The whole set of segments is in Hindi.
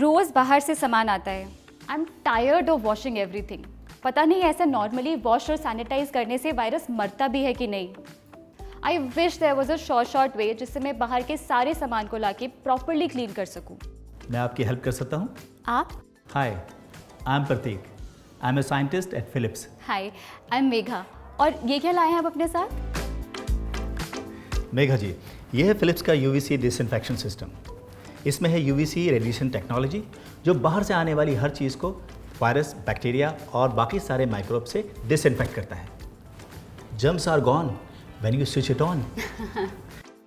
रोज़ बाहर से सामान आता है। I am tired of washing everything. पता नहीं ऐसा नॉर्मली वॉश और सैनिटाइज करने से वायरस मरता भी है कि नहीं। I wish there was a short way जिससे मैं बाहर के सारे सामान को लाके प्रॉपरली क्लीन कर सकूं। मैं आपकी हेल्प कर सकता हूँ? आप? Hi, I am Prateek. I am a scientist at Philips. Hi, I am Megha. और ये क्या लाए हैं आप अपने साथ? मेघा जी, ये है फिलिप्स का यूवीसी डिसइंफेक्शन सिस्टम। इसमें है यूवीसी रेडिएशन टेक्नोलॉजी जो बाहर से आने वाली हर चीज़ को वायरस, बैक्टीरिया और बाकी सारे माइक्रोब से डिसइंफेक्ट करता है। Germs are gone when you switch it on.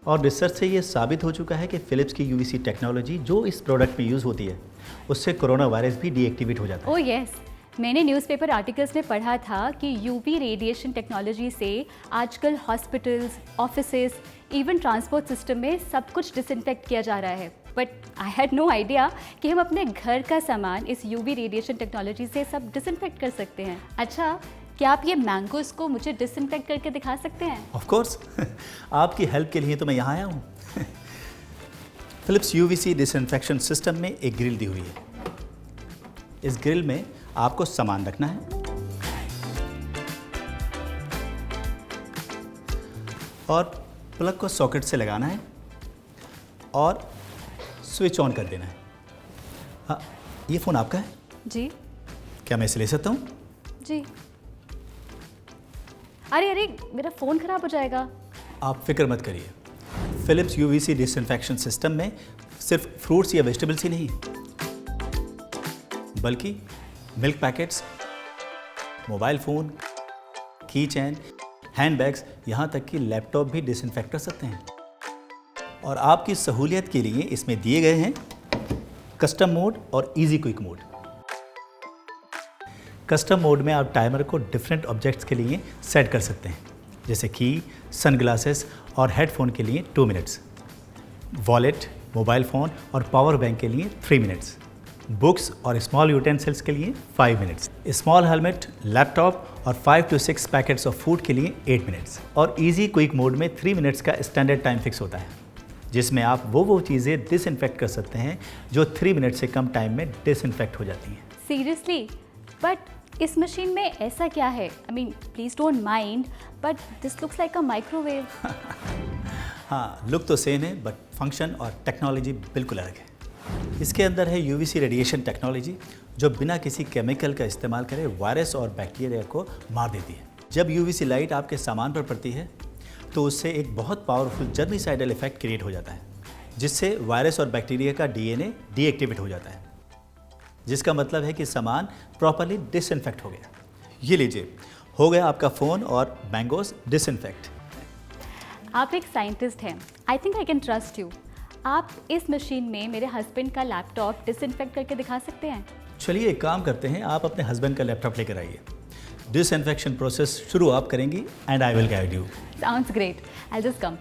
और रिसर्च से ये साबित हो चुका है कि फिलिप्स की यूवीसी टेक्नोलॉजी जो इस प्रोडक्ट में यूज़ होती है उससे कोरोना वायरस भी डीएक्टिवेट हो जाता है। ओह यस, मैंने न्यूज़पेपर आर्टिकल्स में पढ़ा था कि यूवी रेडिएशन टेक्नोलॉजी से आजकल hospitals, offices, even transport system में सब कुछ डिसइंफेक्ट किया जा रहा है। But I had no idea कि हम अपने घर का सामान इस यूवी रेडिएशन टेक्नोलॉजी से सब डिसइंफेक्ट कर सकते हैं। अच्छा, क्या आप ये मैंगोज़ को मुझे डिसइंफेक्ट करके दिखा सकते हैं? Of course. आपकी हेल्प के लिए तो मैं यहाँ आया हूँ। फिलिप्स यूवीसी डिसइंफेक्शन सिस्टम में एक ग्रिल दी हुई है। इस ग्रिल में आपको सामान रखना है और प्लग को सॉकेट से लगाना है और स्विच ऑन कर देना है। हाँ, ये फ़ोन आपका है? जी। क्या मैं इसे ले सकता हूँ? जी। अरे मेरा फ़ोन ख़राब हो जाएगा। आप फिक्र मत करिए। फिलिप्स यूवीसी डिसइंफेक्शन सिस्टम में सिर्फ फ्रूट्स या वेजिटेबल्स ही नहीं बल्कि मिल्क पैकेट्स, मोबाइल फ़ोन, की चैन, हैंडबैग्स, यहाँ तक कि लैपटॉप भी डिसइंफेक्ट कर सकते हैं। और आपकी सहूलियत के लिए इसमें दिए गए हैं कस्टम मोड और easy quick mode. Custom mode में आप टाइमर को डिफरेंट ऑब्जेक्ट्स के लिए सेट कर सकते हैं, जैसे की सनग्लासेस और हेडफोन के लिए 2 मिनट्स, वॉलेट, मोबाइल फ़ोन और पावर बैंक के लिए 3 मिनट्स, बुक्स और स्मॉल यूटेंसिल्स के लिए 5 मिनट्स, स्मॉल हेलमेट, लैपटॉप और 5 to 6 पैकेट्स ऑफ फूड के लिए 8 मिनट्स। और इजी क्विक मोड में 3 मिनट्स का स्टैंडर्ड टाइम फिक्स होता है, जिसमें आप वो चीज़ें डिसइंफेक्ट कर सकते हैं जो 3 मिनट से कम टाइम में डिसइंफेक्ट हो जाती हैं। सीरियसली? बट इस मशीन में ऐसा क्या है? I mean, please don't mind, but this looks like a microwave. हाँ, लुक तो सेम है बट फंक्शन और टेक्नोलॉजी बिल्कुल अलग है। इसके अंदर है यूवीसी रेडिएशन टेक्नोलॉजी जो बिना किसी केमिकल का इस्तेमाल करे वायरस और बैक्टीरिया को मार देती है। जब यूवीसी लाइट आपके सामान पर पड़ती है तो उससे एक बहुत पावरफुल जर्मिसाइडल इफेक्ट क्रिएट हो जाता है, जिससे वायरस और बैक्टीरिया का डीएनए डीएक्टिवेट हो जाता है, जिसका मतलब है कि सामान प्रॉपरली डिसइंफेक्ट हो गया। ये लीजिए, हो गया आपका फ़ोन और मैंगोज़ डिसइंफेक्ट। आप एक साइंटिस्ट हैं, I think I can trust you. आप इस मशीन में मेरे हस्बैंड का लैपटॉप डिसइंफेक्ट करके दिखा सकते हैं? चलिए एक काम करते हैं, आप अपने हस्बैंड का लैपटॉप लेकर आइए। डिसइंफेक्शन प्रोसेस शुरू आप करेंगी and I will guide you. Sounds great, I just come.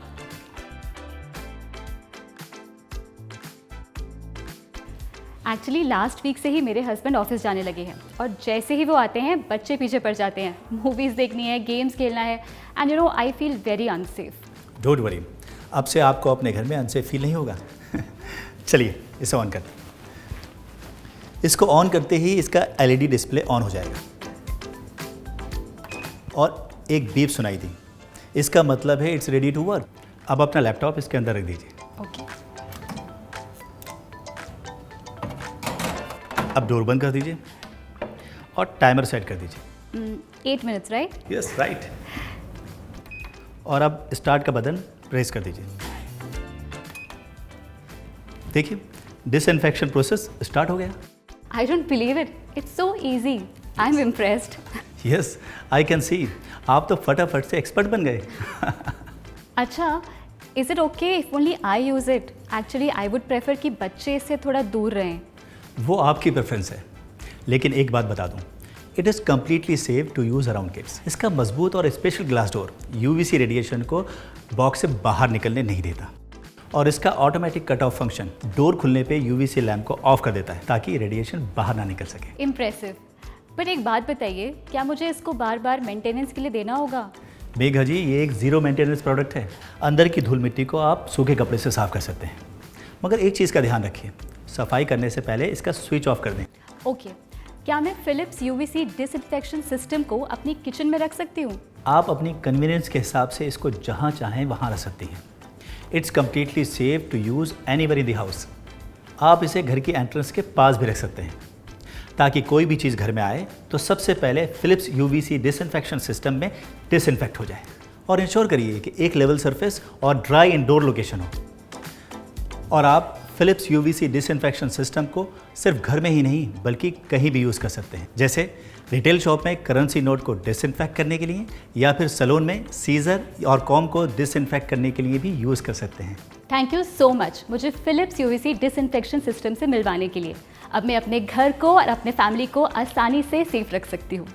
Actually last week से ही मेरे हस्बैंड ऑफिस जाने लगे हैं और जैसे ही वो आते हैं बच्चे पीछे पड़ जाते हैं। मूवीज़ देखनी है, गेम्स खेलना है, and you know I feel very unsafe. Don't worry, अब से आपको अपने घर में अनसेफ फील नहीं होगा। चलिए इसे ऑन करते हैं। इसको ऑन करते ही इसका एलईडी डिस्प्ले ऑन हो जाएगा और एक बीप सुनाई दी। इसका मतलब है इट्स रेडी टू वर्क। अब अपना लैपटॉप इसके अंदर रख दीजिए। ओके। अब डोर बंद कर दीजिए और टाइमर सेट कर दीजिए। 8 मिनट्स, राइट? Yes, right. और अब स्टार्ट का बटन प्रेस कर दीजिए। देखिए, डिसइंफेक्शन प्रोसेस स्टार्ट हो गया। I don't believe it, it's so easy. I am impressed. Yes, I can see. आप तो फटाफट से एक्सपर्ट बन गए। अच्छा, is it okay if only I use it? Actually I would prefer कि बच्चे इससे थोड़ा दूर रहें। वो आपकी प्रेफरेंस है, लेकिन एक बात बता दूं, it is completely safe to use around kids. इसका मजबूत और special glass door UVC radiation को बॉक्स से बाहर निकलने नहीं देता और इसका automatic cut off function door खुलने पे यूवीसी लैम्प को ऑफ कर देता है ताकि रेडिएशन बाहर ना निकल सके। इम्प्रेसिव। बट एक बात बताइए, क्या मुझे इसको बार बार मेंटेनेंस के लिए देना होगा? मेघा जी, ये एक ज़ीरो मेंटेनेंस प्रोडक्ट है। अंदर की धूल मिट्टी को आप सूखे कपड़े से साफ कर सकते हैं, मगर एक चीज़ का ध्यान रखिए, सफाई करने से पहले इसका स्विच ऑफ कर दें। ओके, क्या मैं फिलिप्स यूवीसी डिसइंफेक्शन सिस्टम को अपनी किचन में रख सकती हूँ? आप अपनी कन्वीनियंस के हिसाब से इसको जहाँ चाहें वहाँ रख सकती हैं। It's completely safe to use anywhere in the house. आप इसे घर की एंट्रेंस के पास भी रख सकते हैं ताकि कोई भी चीज़ घर में आए तो सबसे पहले फिलिप्स यूवीसी डिसइंफेक्शन सिस्टम में डिसइंफेक्ट हो जाए। और इंश्योर करिए कि एक लेवल सरफेस और ड्राई इंडोर लोकेशन हो। और आप फिलिप्स यूवीसी डिसइंफेक्शन सिस्टम को सिर्फ घर में ही नहीं बल्कि कहीं भी यूज़ कर सकते हैं, जैसे रिटेल शॉप में करेंसी नोट को डिसइंफेक्ट करने के लिए या फिर सैलून में सीजर और कॉम को डिसइंफेक्ट करने के लिए भी यूज़ कर सकते हैं। थैंक यू सो मच मुझे फिलिप्स यूवीसी डिसइंफेक्शन सिस्टम से मिलवाने के लिए। अब मैं अपने घर को और अपने फैमिली को आसानी से सेफ रख सकती हूँ।